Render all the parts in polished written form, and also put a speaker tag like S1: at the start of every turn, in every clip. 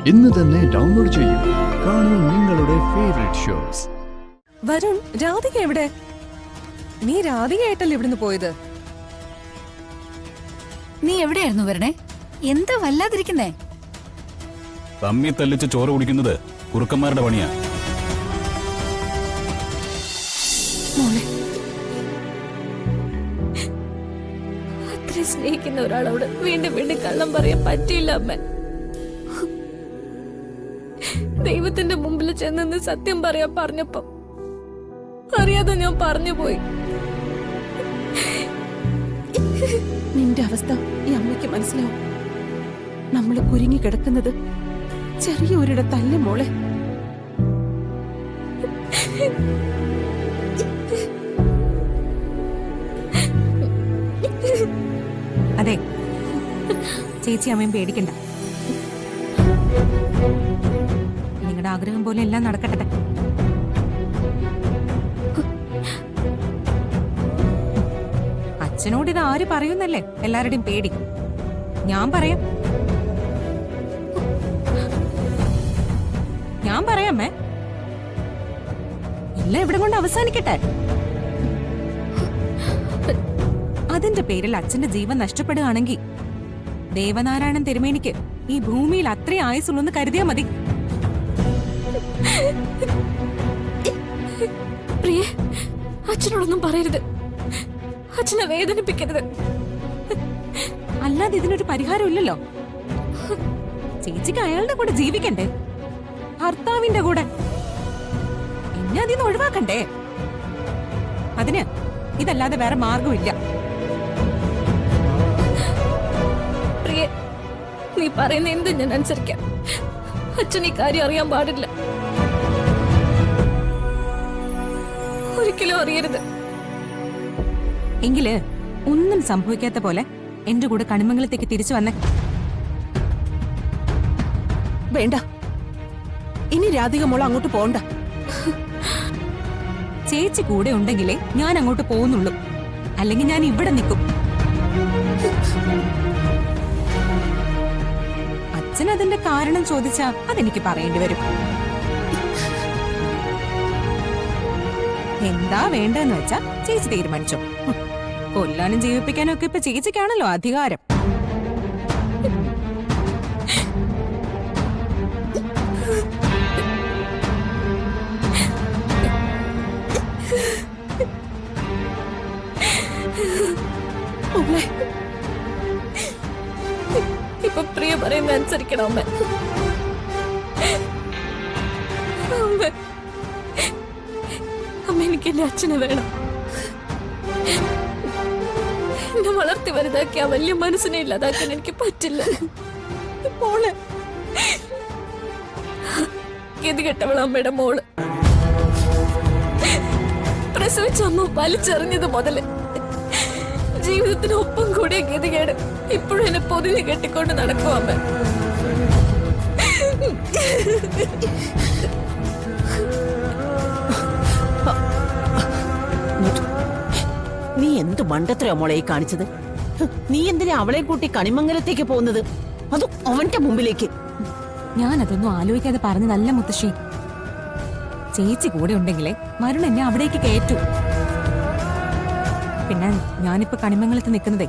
S1: ഇന്ന് തന്നെ ഡൗൺലോഡ് ചെയ്യൂ. കാണൂ നിങ്ങളുടെ ഫേവറേറ്റ് ഷോസ്.
S2: വരുൺ, രാധിക എവിടെ? നീ രാധികയായിട്ടല്ലേ ഇവിടുന്ന് പോയത്?
S3: നീ എവിടെയായിരുന്നു വരണേ? എന്താ വല്ലാതിരിക്കുന്നേ?
S4: തമ്മി തല്ലിച്ച് ചോറ് കുടിക്കുന്നത് കുറുക്കന്മാരുടെ പണിയാ.
S3: മോളെ, അത്രയും സ്നേഹിക്കുന്ന ഒരാളോട് വീണ്ടും വീണ്ടും കള്ളം പറയാൻ പറ്റിയില്ല അമ്മ. ദൈവത്തിന്റെ മുമ്പിൽ ചെന്ന് സത്യം പറയാൻ പറഞ്ഞപ്പോ അറിയാതെ ഞാൻ പറഞ്ഞു പോയി.
S2: നിന്റെ അവസ്ഥ ഈ അമ്മയ്ക്ക് മനസ്സിലാവും. നമ്മള് കുരുങ്ങി കിടക്കുന്നത് ചെറിയൊരിടത്തല്ല മോളെ.
S5: അതെ, ചേച്ചി അമ്മയും പേടിക്കണ്ട. നിങ്ങളുടെ ആഗ്രഹം പോലെ എല്ലാം നടക്കട്ടെ. അച്ഛനോട് ഇത് ആര് പറയുന്നല്ലേ എല്ലാവരുടെയും പേടി. ഞാൻ പറയാം, അമ്മേ. എല്ലാം ഇവിടെ കൊണ്ട് അവസാനിക്കട്ടെ. അതിന്റെ പേരിൽ അച്ഛന്റെ ജീവൻ നഷ്ടപ്പെടുകയാണെങ്കിൽ ദേവനാരായണൻ തിരുമേനിക്ക് ഈ ഭൂമിയിൽ അത്രയും ആയുസുള്ളൂന്ന് കരുതിയാ മതി.
S3: പ്രിയേ, അച്ഛനോടൊന്നും പറയരുത്. അച്ഛനെ വേദനിപ്പിക്കരുത്.
S5: അല്ലാതെ ഇതിനൊരു പരിഹാരം ഇല്ലല്ലോ. ചേച്ചിക്ക് അയാളുടെ കൂടെ ജീവിക്കണ്ടേ? ഭർത്താവിന്റെ കൂടെ. എന്നെ അതിന്ന് ഒഴിവാക്കണ്ടേ? അതിന് ഇതല്ലാതെ വേറെ മാർഗമില്ല.
S3: പ്രിയേ, നീ പറയുന്ന എന്തും ഞാൻ അനുസരിക്കാം. അച്ഛൻ ഈ കാര്യം അറിയാൻ പാടില്ല. ഒരിക്കലും അറിയരുത്.
S5: എങ്കില് ഒന്നും സംഭവിക്കാത്ത പോലെ എന്റെ കൂടെ കണിമംഗലത്തേക്ക് തിരിച്ചു വന്നേ.
S2: വേണ്ട, ഇനി രാധിക മോൾ അങ്ങോട്ട് പോണ്ട.
S5: ചേച്ചി കൂടെ ഉണ്ടെങ്കിലേ ഞാൻ അങ്ങോട്ട് പോകുന്നുള്ളൂ. അല്ലെങ്കിൽ ഞാൻ ഇവിടെ നിൽക്കും. അച്ഛൻ അതിന്റെ കാരണം ചോദിച്ചാ അതെനിക്ക് പറയേണ്ടി വരും. എന്താ വേണ്ടെന്ന് വെച്ചാ ചേച്ചി തീരുമാനിച്ചോ. കൊല്ലാനും ജീവിപ്പിക്കാനും ഒക്കെ ഇപ്പൊ ചേച്ചിക്കാണല്ലോ അധികാരം.
S3: ഇപ്പൊ പ്രിയ പറയുന്ന അനുസരിക്കണം അമ്മ. അമ്മ, എനിക്ക് എന്റെ അച്ഛനെ വേണം. എന്നെ വളർത്തി വലുതാക്കി ആ വലിയ മനസ്സിനെ ഇല്ലാതാക്കാൻ എനിക്ക് പറ്റില്ല. മോള് ഗതികെട്ടവള അമ്മയുടെ മോള്. പ്രസവിച്ച അമ്മ വലിച്ചെറിഞ്ഞത് മുതല് ജീവിതത്തിന് ഒപ്പം കൂടിയ ഗതികേട് ഇപ്പോഴും എന്നെ പൊതിഞ്ഞ് കെട്ടിക്കൊണ്ട് നടക്കും അമ്മ.
S6: നീ എന്ത് മണ്ടത്തരോ മോളെ ഈ കാണിച്ചത്? നീ എന്തിനാ അവളെ കൂട്ടി കണിമംഗലത്തേക്ക് പോകുന്നത്? അതും അവന്റെ മുമ്പിലേക്ക്.
S5: ഞാനതൊന്നും ആലോചിക്കാതെ പറഞ്ഞതല്ല മുത്തശ്ശി. ചേച്ചി കൂടെ ഉണ്ടെങ്കിലേ വരുൺ എന്നെ അവിടേക്ക് കയറ്റു. പിന്നെ ഞാനിപ്പോ കണിമംഗലത്ത് നിൽക്കുന്നതേ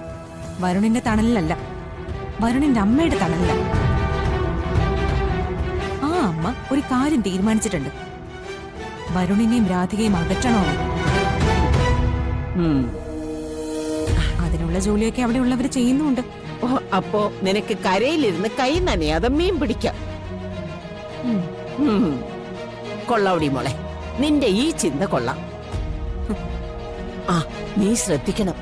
S5: വരുണിന്റെ തണലിലല്ല, വരുണിന്റെ അമ്മയുടെ തണലില. ആ അമ്മ ഒരു കാര്യം തീരുമാനിച്ചിട്ടുണ്ട്. വരുണിനെയും രാധികയും അകറ്റണമെന്ന്. അതിനുള്ള ജോലിയൊക്കെ അവിടെ ഉള്ളവര് ചെയ്യുന്നുണ്ട്.
S6: അപ്പോ നിനക്ക് കരയിലിരുന്ന് കൈ നനയാതെ മീൻ പിടിക്കാം. കൊള്ളാവടി മോളെ, നിന്റെ ഈ ചിന്ത കൊള്ളാം. ആ, നീ ശ്രദ്ധിക്കണം.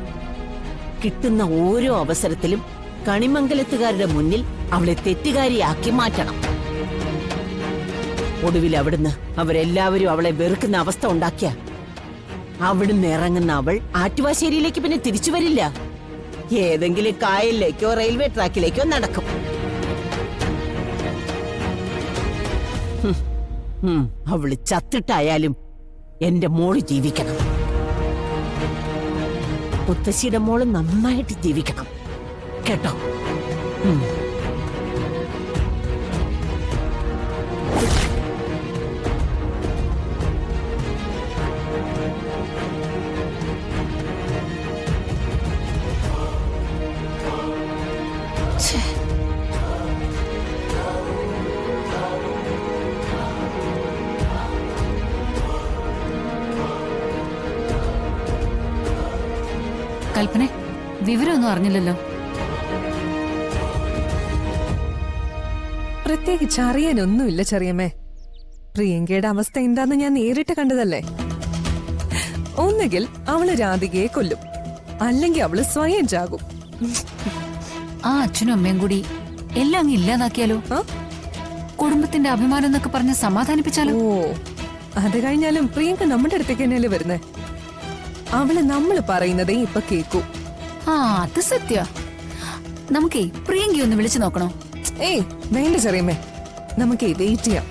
S6: കിട്ടുന്ന ഓരോ അവസരത്തിലും കണിമംഗലത്തുകാരുടെ മുന്നിൽ അവളെ തെറ്റുകാരിയാക്കി മാറ്റണം. ഒടുവിൽ അവിടുന്ന് അവരെല്ലാവരും അവളെ വെറുക്കുന്ന അവസ്ഥ ഉണ്ടാക്കിയ അവിടുന്ന് ഇറങ്ങുന്ന അവൾ ആറ്റുവാശ്ശേരിയിലേക്ക് പിന്നെ തിരിച്ചു വരില്ല. ഏതെങ്കിലും കായലിലേക്കോ റെയിൽവേ ട്രാക്കിലേക്കോ നടക്കും. അവള് ചത്തിട്ടായാലും എന്റെ മോള് ജീവിക്കണം. മുത്തശ്ശിയുടെ മോള് നന്നായിട്ട് ജീവിക്കണം കേട്ടോ.
S3: കൽപ്പന വിവരമൊന്നും അറിഞ്ഞില്ലല്ലോ.
S2: പ്രത്യേകിച്ച് അറിയാനൊന്നുമില്ല ചെറിയമ്മേ. പ്രിയങ്കയുടെ അവസ്ഥ എന്താന്ന് ഞാൻ നേരിട്ട് കണ്ടതല്ലേ. ഒന്നുകിൽ അവള് രാധികയെ കൊല്ലും, അല്ലെങ്കിൽ അവള് സ്വയം ചാകും.
S3: ആ അച്ഛനും അമ്മയും കൂടി എല്ലാം അങ്ങ് ഇല്ലാതാക്കിയാലോ? കുടുംബത്തിന്റെ അഭിമാനം എന്നൊക്കെ പറഞ്ഞ് സമാധാനിപ്പിച്ചാലോ?
S2: ഓ, അത് കഴിഞ്ഞാലും പ്രിയങ്ക നമ്മുടെ അടുത്തേക്ക് തന്നെയല്ലേ വരുന്നേ. അവള് നമ്മള് പറയുന്നതേ ഇപ്പൊ കേക്കൂ.
S3: ആ അത് സത്യ. നമുക്കേ പ്രിയങ്കയെ ഒന്ന് വിളിച്ചു നോക്കണോ?
S2: ഏയ് വേണ്ട ചെറിയമ്മേ, നമുക്കേ വെയിറ്റ് ചെയ്യാം.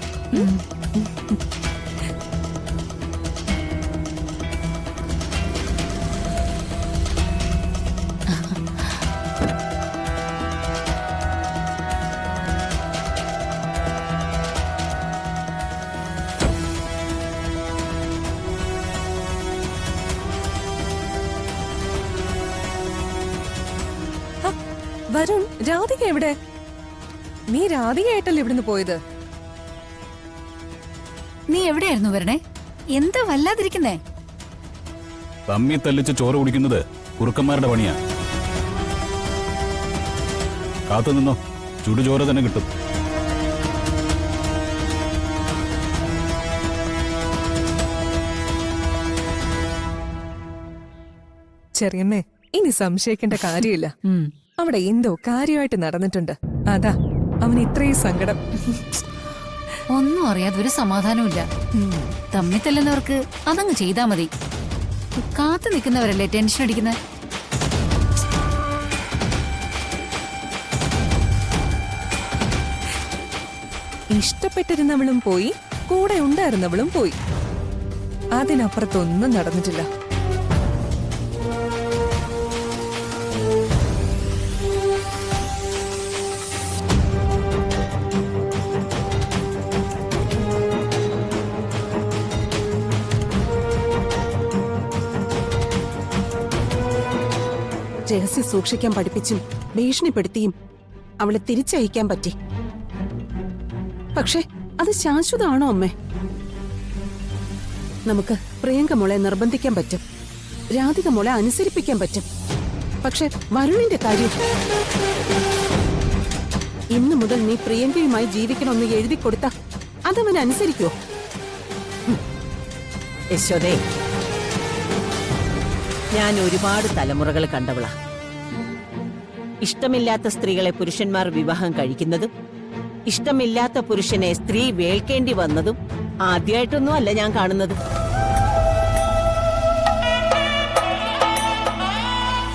S2: വരുൺ, രാധിക എവിടെ? നീ രാധികയായിട്ടല്ലേ ഇവിടുന്ന് പോയത്?
S3: നീ എവിടെയായിരുന്നു വരണേ? എന്താ വല്ലാതിരിക്കുന്നേ?
S4: തമ്മി തല്ലിച്ച് ചോറ് കുടിക്കുന്നത് കുറുക്കന്മാരുടെ പണിയാ. കാത്തു നിന്നോ, ചുടുചോറ് തന്നെ കിട്ടും.
S2: ചെറിയമ്മേ, ഇനി സംശയിക്കേണ്ട കാര്യമില്ല. അവിടെ എന്തോ കാര്യമായിട്ട് നടന്നിട്ടുണ്ട്. അതാ അവന് ഇത്രയും സങ്കടം.
S3: ഒന്നും അറിയാതെ ഒരു സമാധാനമില്ല. തമ്മിൽ തല്ലുന്നവർക്ക് അതങ്ങ് ചെയ്താ മതി. കാത്തു നിൽക്കുന്നവരല്ലേ ടെൻഷൻ അടിക്കുന്നത്.
S2: ഇഷ്ടപ്പെട്ടിരുന്നവളും പോയി, കൂടെ ഉണ്ടായിരുന്നവളും പോയി. അതിനപ്പുറത്തൊന്നും നടന്നിട്ടില്ല.
S7: രഹസ്യം സൂക്ഷിക്കാൻ പഠിപ്പിച്ചും ഭീഷണിപ്പെടുത്തിയും അവളെ തിരിച്ചയക്കാൻ പറ്റി. പക്ഷെ അത് ശാശ്വതമാണോ അമ്മേ? നമുക്ക് പ്രിയങ്ക മോളെ നിർബന്ധിക്കാൻ പറ്റും, രാധിക മോളെ അനുസരിപ്പിക്കാൻ പറ്റും. പക്ഷെ വരുണിന്റെ കാര്യം, ഇന്നു മുതൽ നീ പ്രിയങ്കയുമായി ജീവിക്കണമെന്ന് എഴുതി കൊടുത്ത അതവൻ അനുസരിക്കോ?
S6: യശോദേ, ഞാൻ ഒരുപാട് തലമുറകൾ കണ്ടവളാ. ഇഷ്ടമില്ലാത്ത സ്ത്രീകളെ പുരുഷന്മാർ വിവാഹം കഴിക്കുന്നതും ഇഷ്ടമില്ലാത്ത പുരുഷനെ സ്ത്രീ വേൾക്കേണ്ടി വന്നതും ആദ്യമായിട്ടൊന്നും അല്ല ഞാൻ കാണുന്നത്.